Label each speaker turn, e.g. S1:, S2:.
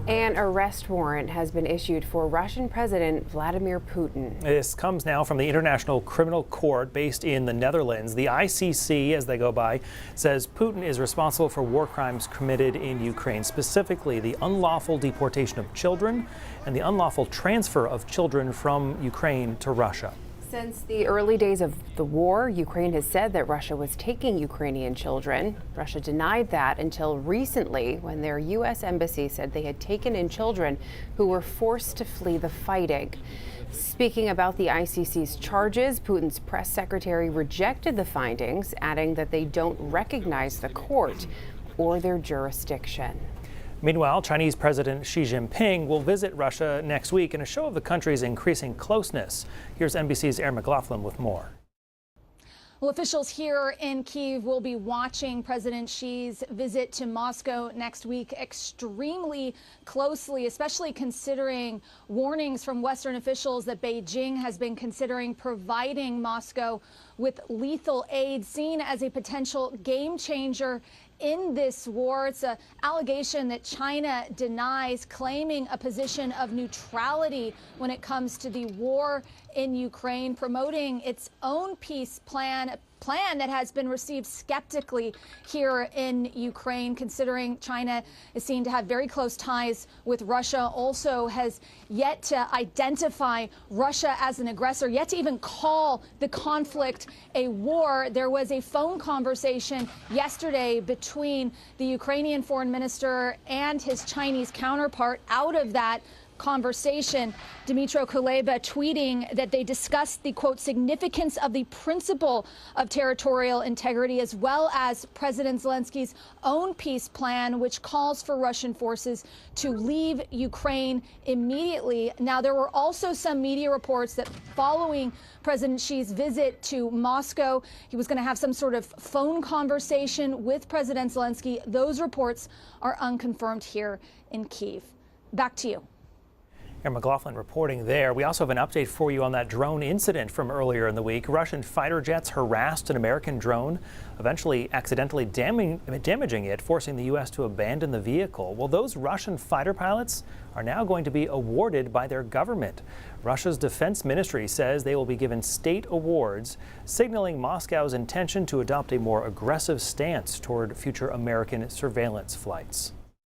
S1: An arrest warrant has been issued for Russian President Vladimir Putin.
S2: This comes now from the International Criminal Court based in the Netherlands. The ICC, as they go by, says Putin is responsible for war crimes committed in Ukraine, specifically the unlawful deportation of children and the unlawful transfer of children from Ukraine to Russia.
S1: Since the early days of the war, Ukraine has said that Russia was taking Ukrainian children. Russia denied that until recently, when their U.S. embassy said they had taken in children who were forced to flee the fighting. Speaking about the ICC's charges, Putin's press secretary rejected the findings, adding that they don't recognize the court or their jurisdiction.
S2: Meanwhile, Chinese President Xi Jinping will visit Russia next week in a show of the country's increasing closeness. Here's NBC's Erin McLaughlin with more.
S3: Well, officials here in Kyiv will be watching President Xi's visit to Moscow next week extremely closely, especially considering warnings from Western officials that Beijing has been considering providing Moscow with lethal aid, seen as a potential game changer in this war. It's an allegation that China denies, claiming a position of neutrality when it comes to the war in Ukraine, promoting its own peace plan, a plan that has been received skeptically here in Ukraine, considering China is seen to have very close ties with Russia, also has yet to identify Russia as an aggressor, yet to even call the conflict a war. There was a phone conversation yesterday between the Ukrainian foreign minister and his Chinese counterpart. Out of that conversation, Dmytro Kuleba tweeting that they discussed the, quote, significance of the principle of territorial integrity, as well as President Zelensky's own peace plan, which calls for Russian forces to leave Ukraine immediately. Now, there were also some media reports that following President Xi's visit to Moscow, he was going to have some sort of phone conversation with President Zelensky. Those reports are unconfirmed here in Kyiv. Back to you.
S2: Erin McLaughlin reporting there. We also have an update for you on that drone incident from earlier in the week. Russian fighter jets harassed an American drone, eventually accidentally damaging it, forcing the U.S. to abandon the vehicle. Well, those Russian fighter pilots are now going to be awarded by their government. Russia's defense ministry says they will be given state awards, signaling Moscow's intention to adopt a more aggressive stance toward future American surveillance flights.